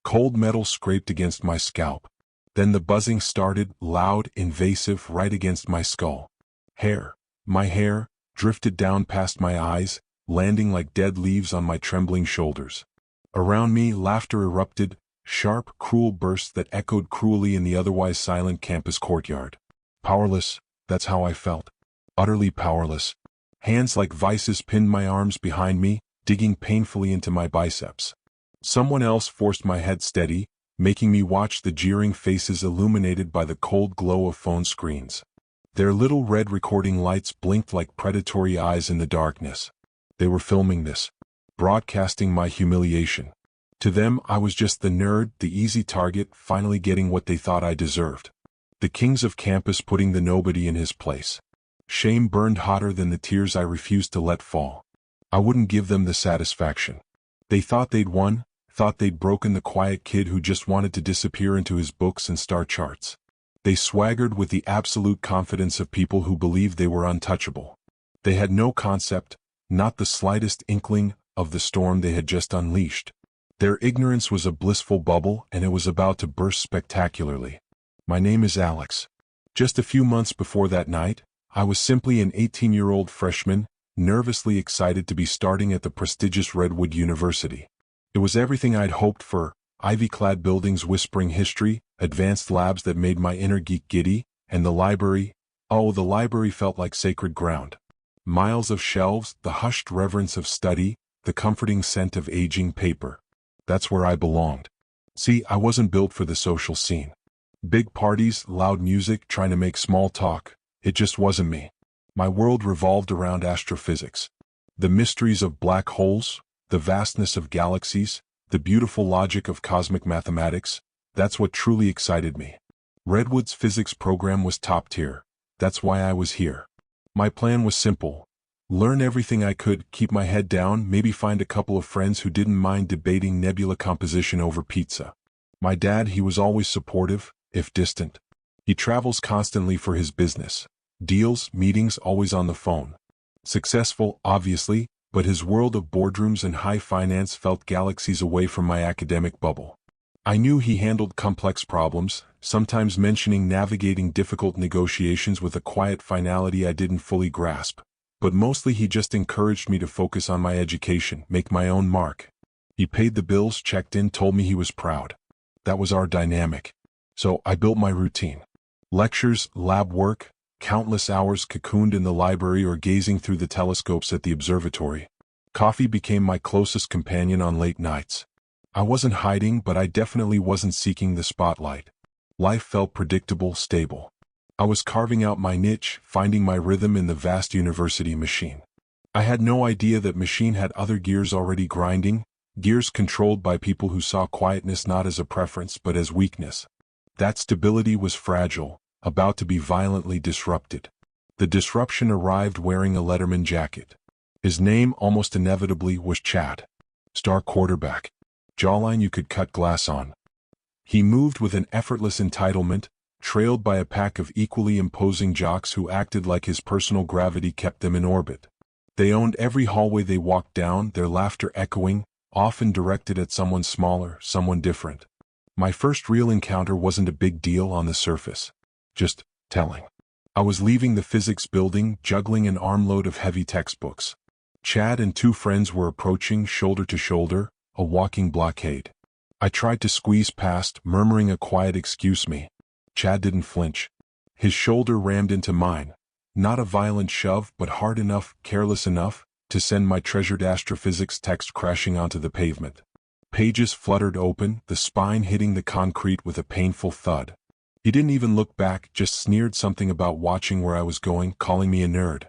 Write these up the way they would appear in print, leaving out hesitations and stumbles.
Cold metal scraped against my scalp. Then the buzzing started, loud, invasive, right against my skull. My hair, drifted down past my eyes, landing like dead leaves on my trembling shoulders. Around me, laughter erupted, sharp, cruel bursts that echoed cruelly in the otherwise silent campus courtyard. Powerless, that's how I felt. Utterly powerless. Hands like vices pinned my arms behind me, digging painfully into my biceps. Someone else forced my head steady, making me watch the jeering faces illuminated by the cold glow of phone screens. Their little red recording lights blinked like predatory eyes in the darkness. They were filming this, broadcasting my humiliation. To them, I was just the nerd, the easy target, finally getting what they thought I deserved. The kings of campus putting the nobody in his place. Shame burned hotter than the tears I refused to let fall. I wouldn't give them the satisfaction. They thought they'd won, thought they'd broken the quiet kid who just wanted to disappear into his books and star charts. They swaggered with the absolute confidence of people who believed they were untouchable. They had no concept, not the slightest inkling, of the storm they had just unleashed. Their ignorance was a blissful bubble, and it was about to burst spectacularly. My name is Alex. Just a few months before that night, I was simply an 18-year-old freshman, nervously excited to be starting at the prestigious Redwood University. It was everything I'd hoped for: ivy-clad buildings whispering history, advanced labs that made my inner geek giddy, and the library. Oh, the library felt like sacred ground. Miles of shelves, the hushed reverence of study, the comforting scent of aging paper. That's where I belonged. See, I wasn't built for the social scene. Big parties, loud music, trying to make small talk. It just wasn't me. My world revolved around astrophysics. The mysteries of black holes, the vastness of galaxies, the beautiful logic of cosmic mathematics. That's what truly excited me. Redwood's physics program was top tier. That's why I was here. My plan was simple. Learn everything I could, keep my head down, maybe find a couple of friends who didn't mind debating nebula composition over pizza. My dad, he was always supportive, if distant. He travels constantly for his business. Deals, meetings, always on the phone. Successful, obviously, but his world of boardrooms and high finance felt galaxies away from my academic bubble. I knew he handled complex problems, sometimes mentioning navigating difficult negotiations with a quiet finality I didn't fully grasp. But mostly he just encouraged me to focus on my education, make my own mark. He paid the bills, checked in, told me he was proud. That was our dynamic. So I built my routine. Lectures, lab work, countless hours cocooned in the library or gazing through the telescopes at the observatory. Coffee became my closest companion on late nights. I wasn't hiding, but I definitely wasn't seeking the spotlight. Life felt predictable, stable. I was carving out my niche, finding my rhythm in the vast university machine. I had no idea that machine had other gears already grinding, gears controlled by people who saw quietness not as a preference but as weakness. That stability was fragile, about to be violently disrupted. The disruption arrived wearing a Letterman jacket. His name, almost inevitably, was Chad. Star quarterback. Jawline you could cut glass on. He moved with an effortless entitlement, trailed by a pack of equally imposing jocks who acted like his personal gravity kept them in orbit. They owned every hallway they walked down, their laughter echoing, often directed at someone smaller, someone different. My first real encounter wasn't a big deal on the surface. Just telling. I was leaving the physics building, juggling an armload of heavy textbooks. Chad and two friends were approaching, shoulder to shoulder, a walking blockade. I tried to squeeze past, murmuring a quiet "excuse me." Chad didn't flinch. His shoulder rammed into mine. Not a violent shove, but hard enough, careless enough, to send my treasured astrophysics text crashing onto the pavement. Pages fluttered open, the spine hitting the concrete with a painful thud. He didn't even look back, just sneered something about watching where I was going, calling me a nerd.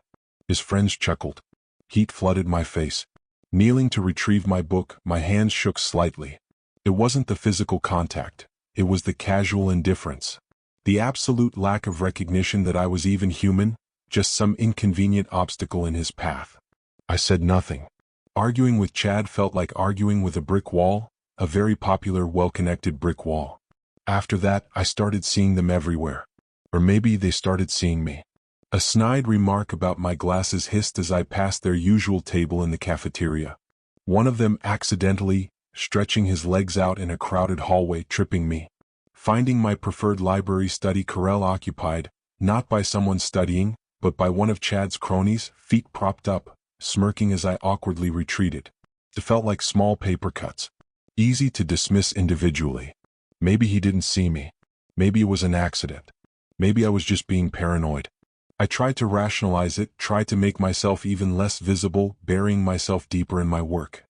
His friends chuckled. Heat flooded my face. Kneeling to retrieve my book, my hands shook slightly. It wasn't the physical contact. It was the casual indifference. The absolute lack of recognition that I was even human, just some inconvenient obstacle in his path. I said nothing. Arguing with Chad felt like arguing with a brick wall, a very popular, well-connected brick wall. After that, I started seeing them everywhere. Or maybe they started seeing me. A snide remark about my glasses hissed as I passed their usual table in the cafeteria. One of them accidentally, stretching his legs out in a crowded hallway, tripping me. Finding my preferred library study corral occupied, not by someone studying, but by one of Chad's cronies, feet propped up, smirking as I awkwardly retreated. It felt like small paper cuts. Easy to dismiss individually. Maybe he didn't see me. Maybe it was an accident. Maybe I was just being paranoid. I tried to rationalize it, tried to make myself even less visible, burying myself deeper in my work.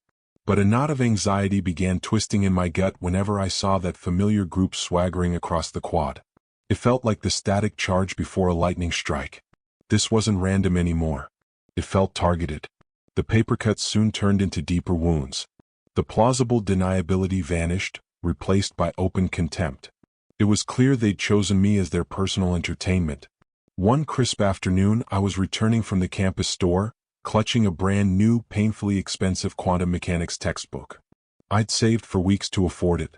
But a knot of anxiety began twisting in my gut whenever I saw that familiar group swaggering across the quad. It felt like the static charge before a lightning strike. This wasn't random anymore. It felt targeted. The paper cuts soon turned into deeper wounds. The plausible deniability vanished, replaced by open contempt. It was clear they'd chosen me as their personal entertainment. One crisp afternoon, I was returning from the campus store, clutching a brand new, painfully expensive quantum mechanics textbook. I'd saved for weeks to afford it.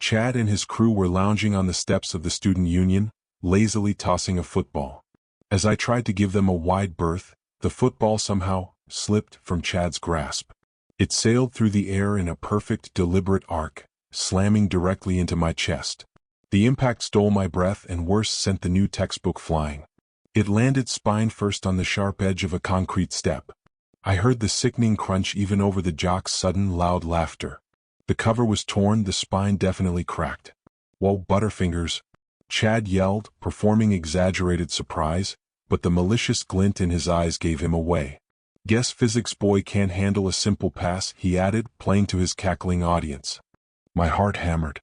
Chad and his crew were lounging on the steps of the student union, lazily tossing a football. As I tried to give them a wide berth, the football somehow slipped from Chad's grasp. It sailed through the air in a perfect, deliberate arc, slamming directly into my chest. The impact stole my breath and worse, sent the new textbook flying. It landed spine first on the sharp edge of a concrete step. I heard the sickening crunch even over the Jocks' sudden, loud laughter. The cover was torn, the spine definitely cracked. "Whoa, Butterfingers!" Chad yelled, performing exaggerated surprise, but the malicious glint in his eyes gave him away. "Guess physics boy can't handle a simple pass," he added, playing to his cackling audience. My heart hammered.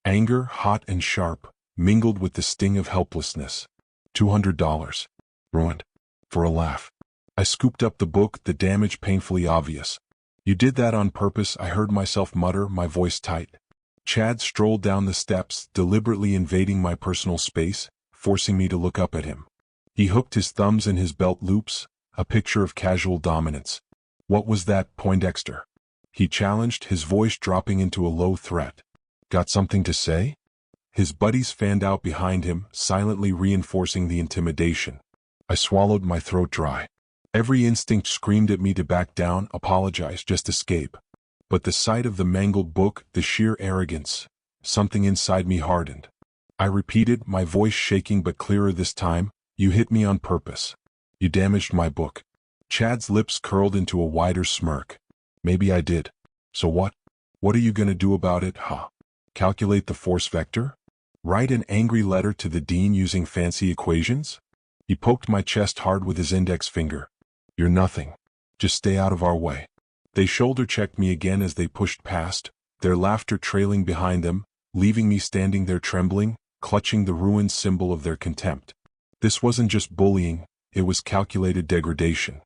Anger, hot and sharp, mingled with the sting of helplessness. $200. Ruined. For a laugh. I scooped up the book, the damage painfully obvious. "You did that on purpose," I heard myself mutter, my voice tight. Chad strolled down the steps, deliberately invading my personal space, forcing me to look up at him. He hooked his thumbs in his belt loops, a picture of casual dominance. "What was that, Poindexter?" he challenged, his voice dropping into a low threat. "Got something to say?" His buddies fanned out behind him, silently reinforcing the intimidation. I swallowed, my throat dry. Every instinct screamed at me to back down, apologize, just escape. But the sight of the mangled book, the sheer arrogance, something inside me hardened. I repeated, my voice shaking but clearer this time, "You hit me on purpose. You damaged my book." Chad's lips curled into a wider smirk. "Maybe I did. So what? What are you gonna do about it, huh? Calculate the force vector? Write an angry letter to the dean using fancy equations?" He poked my chest hard with his index finger. "You're nothing. Just stay out of our way." They shoulder-checked me again as they pushed past, their laughter trailing behind them, leaving me standing there trembling, clutching the ruined symbol of their contempt. This wasn't just bullying, it was calculated degradation.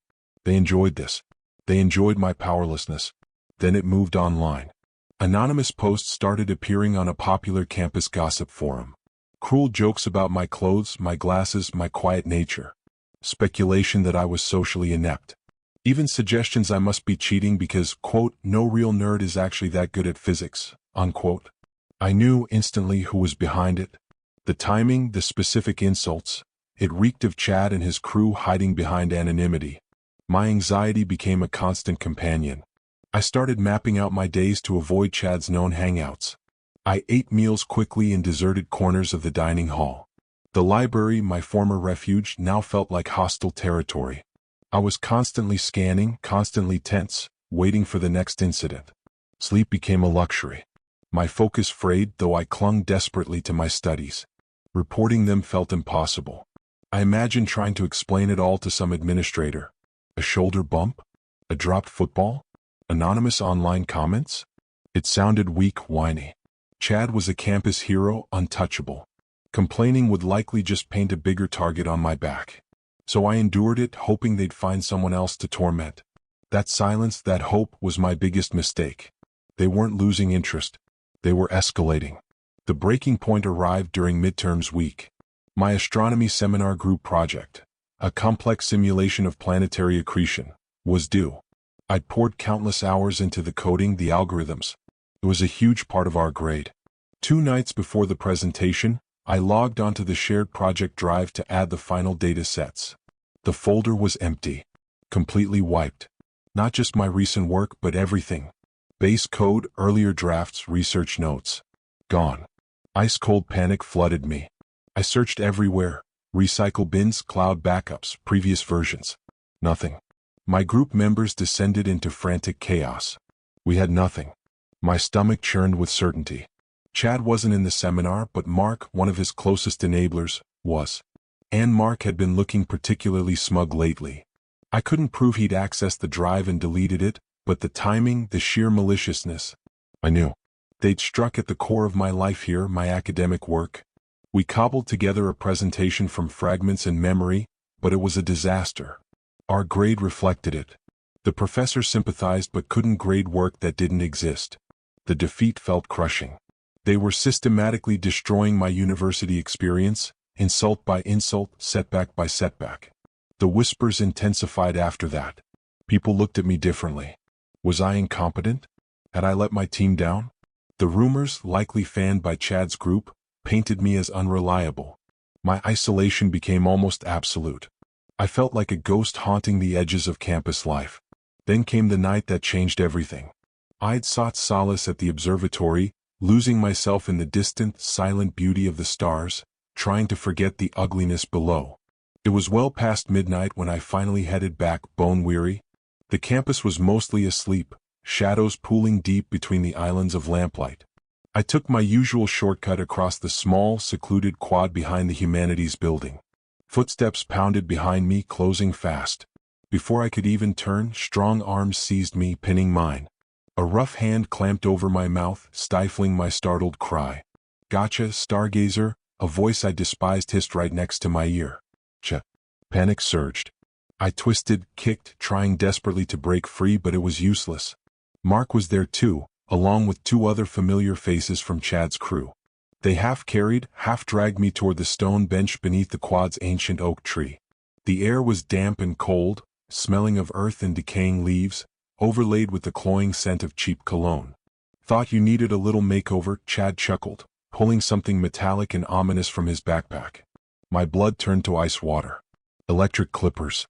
They enjoyed this. They enjoyed my powerlessness. Then it moved online. Anonymous posts started appearing on a popular campus gossip forum. Cruel jokes about my clothes, my glasses, my quiet nature. Speculation that I was socially inept. Even suggestions I must be cheating because, quote, "no real nerd is actually that good at physics," unquote. I knew instantly who was behind it. The timing, the specific insults. It reeked of Chad and his crew hiding behind anonymity. My anxiety became a constant companion. I started mapping out my days to avoid Chad's known hangouts. I ate meals quickly in deserted corners of the dining hall. The library, my former refuge, now felt like hostile territory. I was constantly scanning, constantly tense, waiting for the next incident. Sleep became a luxury. My focus frayed, though I clung desperately to my studies. Reporting them felt impossible. I imagined trying to explain it all to some administrator. A shoulder bump? A dropped football? Anonymous online comments? It sounded weak, whiny. Chad was a campus hero, untouchable. Complaining would likely just paint a bigger target on my back. So I endured it, hoping they'd find someone else to torment. That silence, that hope, was my biggest mistake. They weren't losing interest. They were escalating. The breaking point arrived during midterms week. My astronomy seminar group project, a complex simulation of planetary accretion, was due. I'd poured countless hours into the coding, the algorithms. It was a huge part of our grade. 2 nights before the presentation, I logged onto the shared project drive to add the final data sets. The folder was empty. Completely wiped. Not just my recent work, but everything. Base code, earlier drafts, research notes. Gone. Ice-cold panic flooded me. I searched everywhere. Recycle bins, cloud backups, previous versions. Nothing. My group members descended into frantic chaos. We had nothing. My stomach churned with certainty. Chad wasn't in the seminar, but Mark, one of his closest enablers, was. And Mark had been looking particularly smug lately. I couldn't prove he'd accessed the drive and deleted it, but the timing, the sheer maliciousness. I knew. They'd struck at the core of my life here, my academic work. We cobbled together a presentation from fragments and memory, but it was a disaster. Our grade reflected it. The professor sympathized but couldn't grade work that didn't exist. The defeat felt crushing. They were systematically destroying my university experience, insult by insult, setback by setback. The whispers intensified after that. People looked at me differently. Was I incompetent? Had I let my team down? The rumors, likely fanned by Chad's group, painted me as unreliable. My isolation became almost absolute. I felt like a ghost haunting the edges of campus life. Then came the night that changed everything. I'd sought solace at the observatory, losing myself in the distant, silent beauty of the stars, trying to forget the ugliness below. It was well past midnight when I finally headed back, bone-weary. The campus was mostly asleep, shadows pooling deep between the islands of lamplight. I took my usual shortcut across the small, secluded quad behind the humanities building. Footsteps pounded behind me, closing fast. Before I could even turn, strong arms seized me, pinning mine. A rough hand clamped over my mouth, stifling my startled cry. "Gotcha, stargazer," a voice I despised hissed right next to my ear. Panic surged. I twisted, kicked, trying desperately to break free, but it was useless. Mark was there too, along with two other familiar faces from Chad's crew. They half carried, half dragged me toward the stone bench beneath the quad's ancient oak tree. The air was damp and cold, smelling of earth and decaying leaves, overlaid with the cloying scent of cheap cologne. "Thought you needed a little makeover," Chad chuckled, pulling something metallic and ominous from his backpack. My blood turned to ice water. Electric clippers.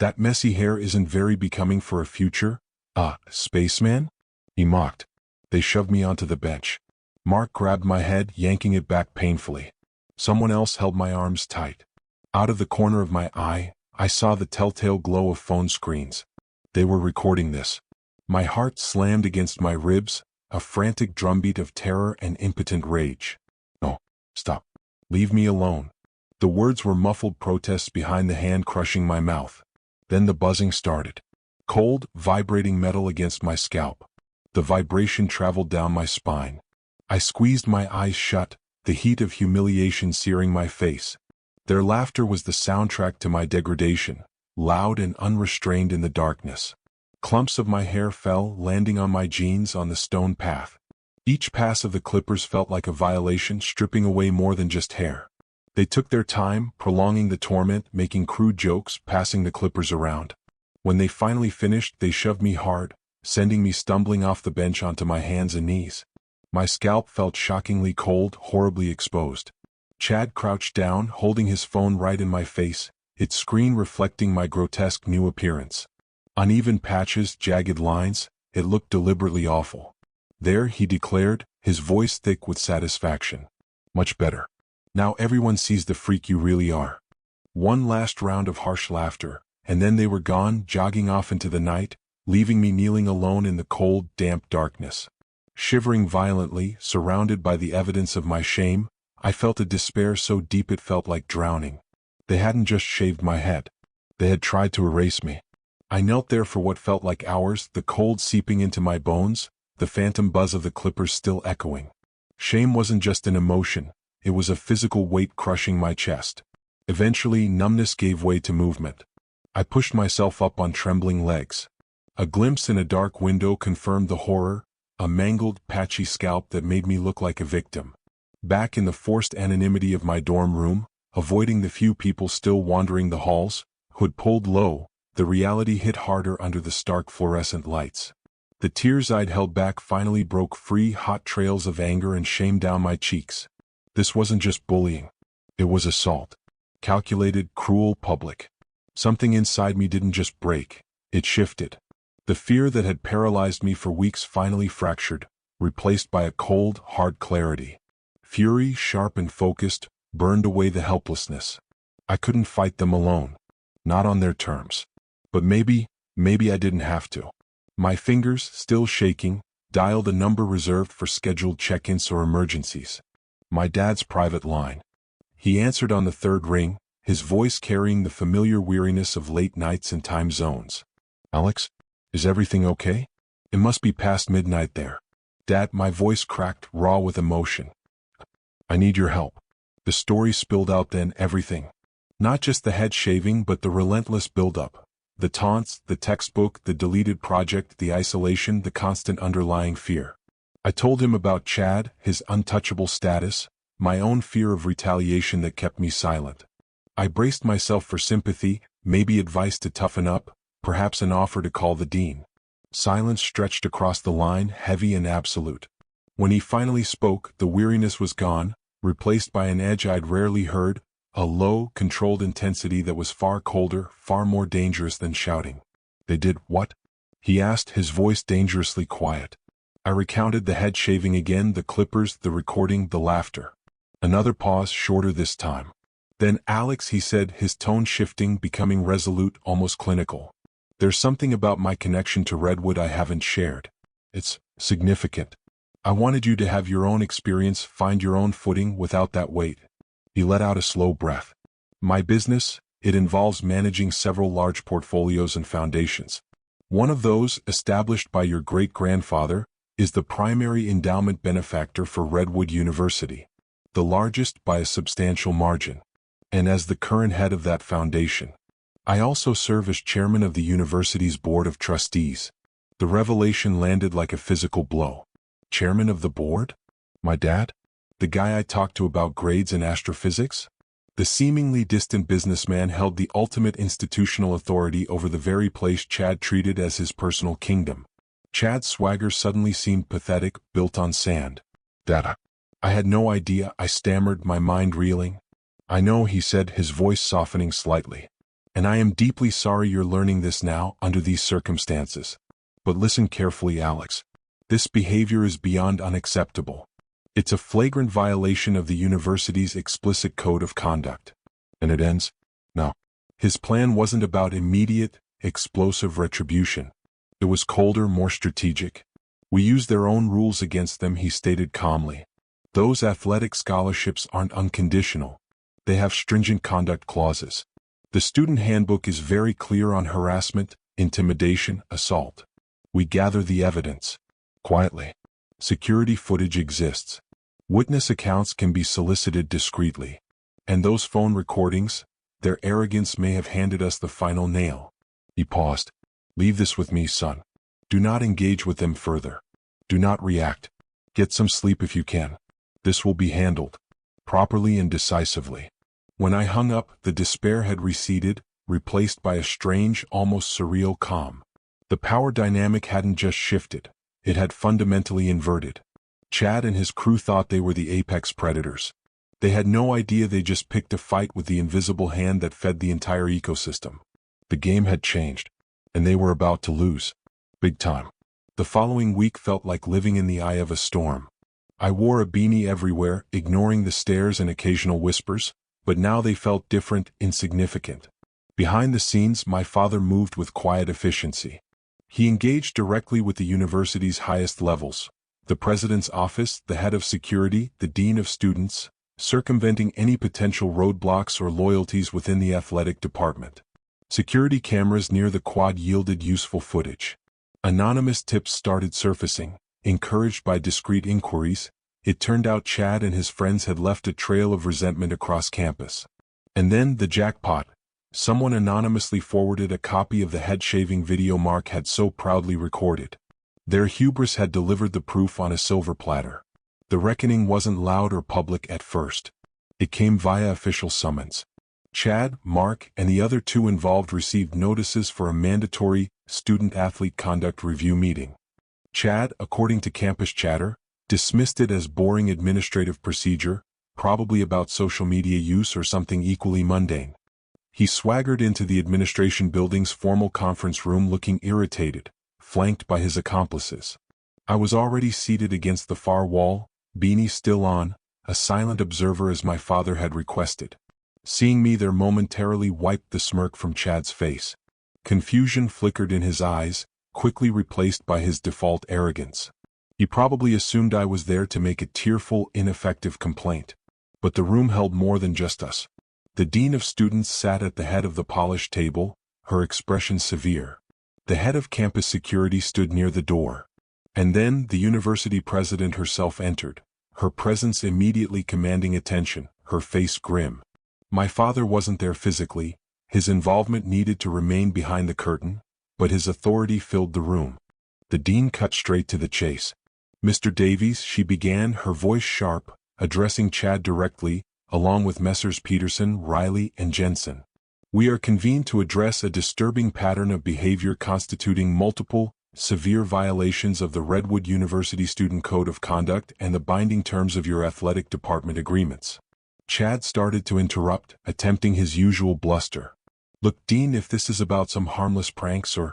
"That messy hair isn't very becoming for a future, spaceman?" he mocked. They shoved me onto the bench. Mark grabbed my head, yanking it back painfully. Someone else held my arms tight. Out of the corner of my eye, I saw the telltale glow of phone screens. They were recording this. My heart slammed against my ribs, a frantic drumbeat of terror and impotent rage. "No, stop. Leave me alone." The words were muffled protests behind the hand crushing my mouth. Then the buzzing started. Cold, vibrating metal against my scalp. The vibration traveled down my spine. I squeezed my eyes shut, the heat of humiliation searing my face. Their laughter was the soundtrack to my degradation, loud and unrestrained in the darkness. Clumps of my hair fell, landing on my jeans on the stone path. Each pass of the clippers felt like a violation, stripping away more than just hair. They took their time, prolonging the torment, making crude jokes, passing the clippers around. When they finally finished, they shoved me hard, sending me stumbling off the bench onto my hands and knees. My scalp felt shockingly cold, horribly exposed. Chad crouched down, holding his phone right in my face, its screen reflecting my grotesque new appearance. Uneven patches, jagged lines, it looked deliberately awful. "There," he declared, his voice thick with satisfaction. "Much better. Now everyone sees the freak you really are." One last round of harsh laughter, and then they were gone, jogging off into the night, leaving me kneeling alone in the cold, damp darkness. Shivering violently, surrounded by the evidence of my shame, I felt a despair so deep it felt like drowning. They hadn't just shaved my head. They had tried to erase me. I knelt there for what felt like hours, the cold seeping into my bones, the phantom buzz of the clippers still echoing. Shame wasn't just an emotion, it was a physical weight crushing my chest. Eventually, numbness gave way to movement. I pushed myself up on trembling legs. A glimpse in a dark window confirmed the horror, a mangled, patchy scalp that made me look like a victim. Back in the forced anonymity of my dorm room, avoiding the few people still wandering the halls, hood pulled low, the reality hit harder under the stark fluorescent lights. The tears I'd held back finally broke free, hot trails of anger and shame down my cheeks. This wasn't just bullying. It was assault. Calculated, cruel, public. Something inside me didn't just break, it shifted. The fear that had paralyzed me for weeks finally fractured, replaced by a cold, hard clarity. Fury, sharp and focused, burned away the helplessness. I couldn't fight them alone. Not on their terms. But maybe I didn't have to. My fingers, still shaking, dialed a number reserved for scheduled check-ins or emergencies. My dad's private line. He answered on the third ring, his voice carrying the familiar weariness of late nights and time zones. "Alex, is everything okay? It must be past midnight there." "Dad," my voice cracked, raw with emotion. "I need your help." The story spilled out then, everything. Not just the head shaving but the relentless build-up. The taunts, the textbook, the deleted project, the isolation, the constant underlying fear. I told him about Chad, his untouchable status, my own fear of retaliation that kept me silent. I braced myself for sympathy, maybe advice to toughen up, perhaps an offer to call the dean. Silence stretched across the line, heavy and absolute. When he finally spoke, the weariness was gone, replaced by an edge I'd rarely heard, a low, controlled intensity that was far colder, far more dangerous than shouting. "They did what?" he asked, his voice dangerously quiet. I recounted the head shaving again, the clippers, the recording, the laughter. Another pause, shorter this time. "Then Alex," he said, his tone shifting, becoming resolute, almost clinical. "There's something about my connection to Redwood I haven't shared. It's significant. I wanted you to have your own experience, find your own footing without that weight." He let out a slow breath. "My business, it involves managing several large portfolios and foundations. One of those, established by your great-grandfather, is the primary endowment benefactor for Redwood University, the largest by a substantial margin. And as the current head of that foundation, I also serve as chairman of the university's board of trustees." The revelation landed like a physical blow. Chairman of the board? My dad? The guy I talked to about grades and astrophysics? The seemingly distant businessman held the ultimate institutional authority over the very place Chad treated as his personal kingdom. Chad's swagger suddenly seemed pathetic, built on sand. "Dad, I had no idea," I stammered, my mind reeling. "I know," he said, his voice softening slightly. "And I am deeply sorry you're learning this now, under these circumstances. But listen carefully, Alex. This behavior is beyond unacceptable. It's a flagrant violation of the university's explicit code of conduct." "And it ends?" "No." His plan wasn't about immediate, explosive retribution. It was colder, more strategic. "We use their own rules against them," he stated calmly. "Those athletic scholarships aren't unconditional. They have stringent conduct clauses. The student handbook is very clear on harassment, intimidation, assault. We gather the evidence. Quietly. Security footage exists. Witness accounts can be solicited discreetly. And those phone recordings, their arrogance may have handed us the final nail." He paused. "Leave this with me, son. Do not engage with them further. Do not react. Get some sleep if you can. This will be handled properly and decisively." When I hung up, the despair had receded, replaced by a strange, almost surreal calm. The power dynamic hadn't just shifted. It had fundamentally inverted. Chad and his crew thought they were the apex predators. They had no idea they just picked a fight with the invisible hand that fed the entire ecosystem. The game had changed, and they were about to lose. Big time. The following week felt like living in the eye of a storm. I wore a beanie everywhere, ignoring the stares and occasional whispers, but now they felt different, insignificant. Behind the scenes, my father moved with quiet efficiency. He engaged directly with the university's highest levels, the president's office, the head of security, the dean of students, circumventing any potential roadblocks or loyalties within the athletic department. Security cameras near the quad yielded useful footage. Anonymous tips started surfacing, encouraged by discreet inquiries. It turned out Chad and his friends had left a trail of resentment across campus. And then, the jackpot. Someone anonymously forwarded a copy of the head-shaving video Mark had so proudly recorded. Their hubris had delivered the proof on a silver platter. The reckoning wasn't loud or public at first. It came via official summons. Chad, Mark, and the other two involved received notices for a mandatory student-athlete conduct review meeting. Chad, according to campus chatter, dismissed it as boring administrative procedure, probably about social media use or something equally mundane. He swaggered into the administration building's formal conference room looking irritated, flanked by his accomplices. I was already seated against the far wall, beanie still on, a silent observer as my father had requested. Seeing me there momentarily wiped the smirk from Chad's face. Confusion flickered in his eyes, quickly replaced by his default arrogance. He probably assumed I was there to make a tearful, ineffective complaint. But the room held more than just us. The dean of students sat at the head of the polished table, her expression severe. The head of campus security stood near the door. And then the university president herself entered, her presence immediately commanding attention, her face grim. My father wasn't there physically, his involvement needed to remain behind the curtain, but his authority filled the room. The dean cut straight to the chase. "Mr. Davies," she began, her voice sharp, addressing Chad directly, along with Messrs. Peterson, Riley, and Jensen. "We are convened to address a disturbing pattern of behavior constituting multiple, severe violations of the Redwood University Student Code of Conduct and the binding terms of your athletic department agreements." Chad started to interrupt, attempting his usual bluster. "Look, Dean, if this is about some harmless pranks or—"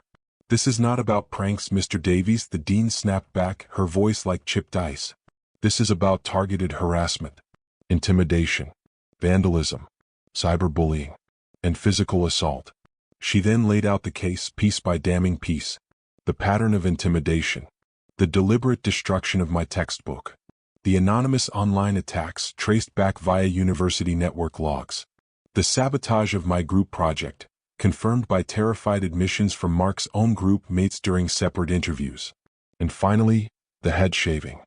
"This is not about pranks, Mr. Davies," the dean snapped back, her voice like chipped ice. "This is about targeted harassment, intimidation, vandalism, cyberbullying, and physical assault." She then laid out the case piece by damning piece. The pattern of intimidation, the deliberate destruction of my textbook, the anonymous online attacks traced back via university network logs, the sabotage of my group project, confirmed by terrified admissions from Mark's own group mates during separate interviews. And finally, the head shaving.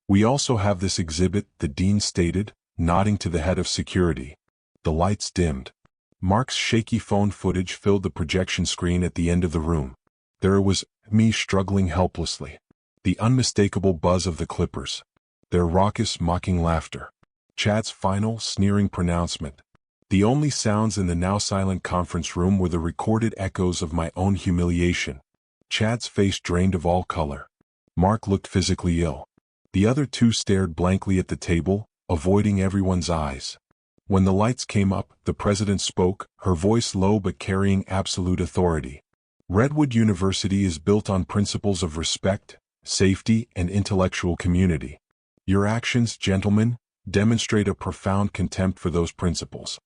"We also have this exhibit," the dean stated, nodding to the head of security. The lights dimmed. Mark's shaky phone footage filled the projection screen at the end of the room. There was me struggling helplessly. The unmistakable buzz of the Clippers. Their raucous, mocking laughter. Chad's final, sneering pronouncement. The only sounds in the now silent conference room were the recorded echoes of my own humiliation. Chad's face drained of all color. Mark looked physically ill. The other two stared blankly at the table, avoiding everyone's eyes. When the lights came up, the president spoke, her voice low but carrying absolute authority. "Redwood University is built on principles of respect, safety, and intellectual community. Your actions, gentlemen, demonstrate a profound contempt for those principles.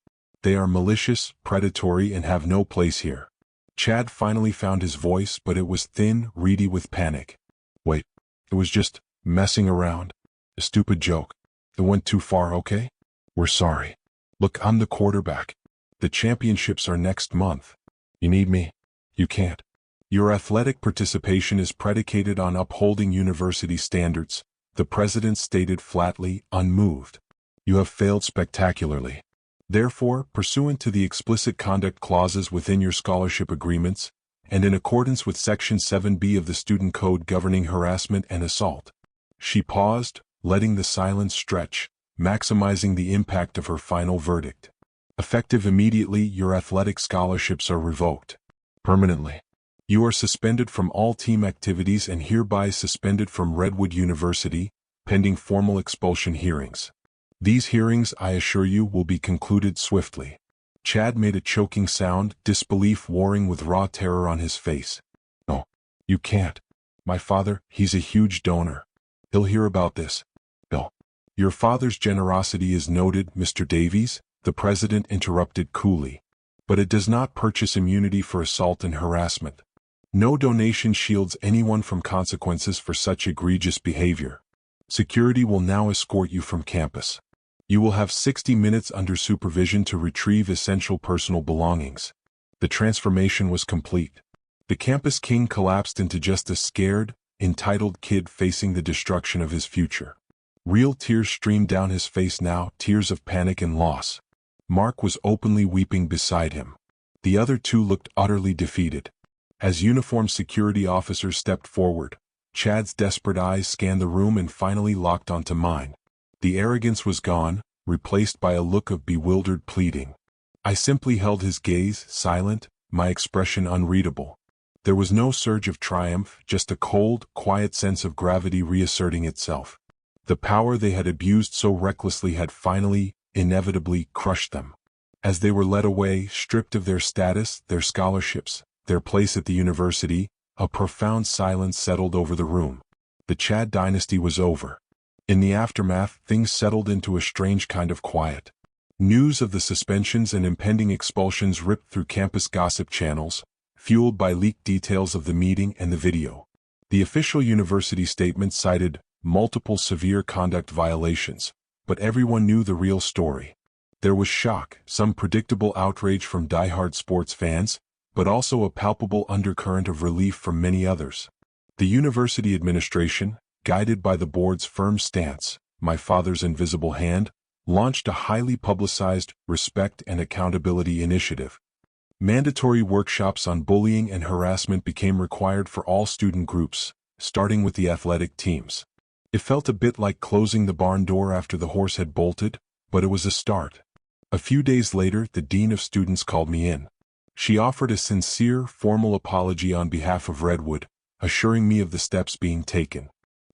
They are malicious, predatory, and have no place here." Chad finally found his voice, but it was thin, reedy with panic. "Wait, it was just messing around. A stupid joke. It went too far, okay? We're sorry. Look, I'm the quarterback. The championships are next month. You need me? You can't. Your athletic participation is predicated on upholding university standards," the president stated flatly, unmoved. "You have failed spectacularly. Therefore, pursuant to the explicit conduct clauses within your scholarship agreements, and in accordance with Section 7B of the Student Code governing harassment and assault." She paused, letting the silence stretch, maximizing the impact of her final verdict. "Effective immediately, your athletic scholarships are revoked. Permanently. You are suspended from all team activities and hereby suspended from Redwood University, pending formal expulsion hearings. These hearings, I assure you, will be concluded swiftly." Chad made a choking sound, disbelief warring with raw terror on his face. "No, you can't. My father, he's a huge donor. He'll hear about this. Bill. Your father's generosity is noted, Mr. Davies," the president interrupted coolly. "But it does not purchase immunity for assault and harassment. No donation shields anyone from consequences for such egregious behavior. Security will now escort you from campus. You will have 60 minutes under supervision to retrieve essential personal belongings." The transformation was complete. The campus king collapsed into just a scared, entitled kid facing the destruction of his future. Real tears streamed down his face now, tears of panic and loss. Mark was openly weeping beside him. The other two looked utterly defeated. As uniformed security officers stepped forward, Chad's desperate eyes scanned the room and finally locked onto mine. The arrogance was gone, replaced by a look of bewildered pleading. I simply held his gaze, silent, my expression unreadable. There was no surge of triumph, just a cold, quiet sense of gravity reasserting itself. The power they had abused so recklessly had finally, inevitably, crushed them. As they were led away, stripped of their status, their scholarships, their place at the university, A profound silence settled over the room. The Chad dynasty was over. In the aftermath, things settled into a strange kind of quiet. News of the suspensions and impending expulsions ripped through campus gossip channels, fueled by leaked details of the meeting and the video. The official university statement cited multiple severe conduct violations, but everyone knew the real story. There was shock, some predictable outrage from diehard sports fans, but also a palpable undercurrent of relief from many others. The university administration, guided by the board's firm stance, my father's invisible hand, launched a highly publicized respect and accountability initiative. Mandatory workshops on bullying and harassment became required for all student groups, starting with the athletic teams. It felt a bit like closing the barn door after the horse had bolted, but it was a start. A few days later, the dean of students called me in. She offered a sincere, formal apology on behalf of Redwood, assuring me of the steps being taken.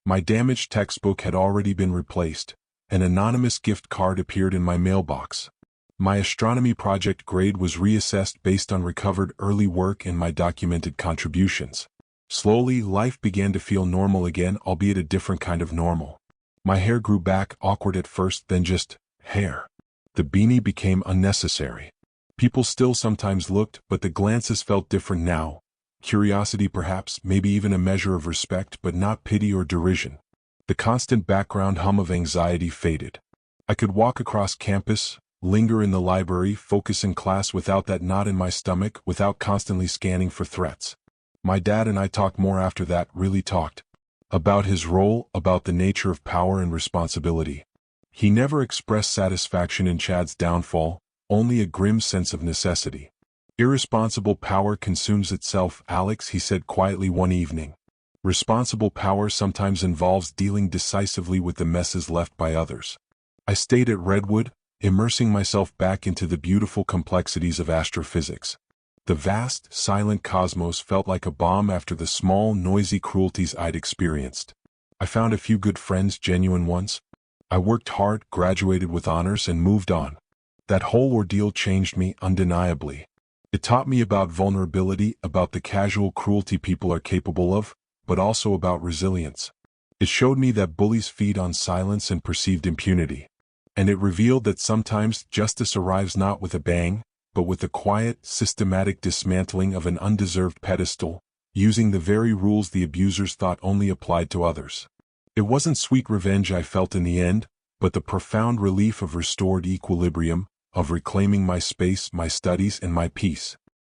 My damaged textbook had already been replaced. An anonymous gift card appeared in my mailbox. My astronomy project grade was reassessed based on recovered early work and my documented contributions. Slowly, life began to feel normal again, albeit a different kind of normal. My hair grew back, awkward at first, then just hair. The beanie became unnecessary. People still sometimes looked, but the glances felt different now. Curiosity perhaps, maybe even a measure of respect, but not pity or derision. The constant background hum of anxiety faded. I could walk across campus, linger in the library, focus in class without that knot in my stomach, without constantly scanning for threats. My dad and I talked more after that, really talked. About his role, about the nature of power and responsibility. He never expressed satisfaction in Chad's downfall, only a grim sense of necessity. Irresponsible power consumes itself, Alex, he said quietly one evening. Responsible power sometimes involves dealing decisively with the messes left by others. I stayed at Redwood, immersing myself back into the beautiful complexities of astrophysics. The vast, silent cosmos felt like a balm after the small, noisy cruelties I'd experienced. I found a few good friends, genuine ones. I worked hard, graduated with honors, and moved on. That whole ordeal changed me, undeniably. It taught me about vulnerability, about the casual cruelty people are capable of, but also about resilience. It showed me that bullies feed on silence and perceived impunity. And it revealed that sometimes justice arrives not with a bang, but with the quiet, systematic dismantling of an undeserved pedestal, using the very rules the abusers thought only applied to others. It wasn't sweet revenge I felt in the end, but the profound relief of restored equilibrium, of reclaiming my space, my studies, and my peace.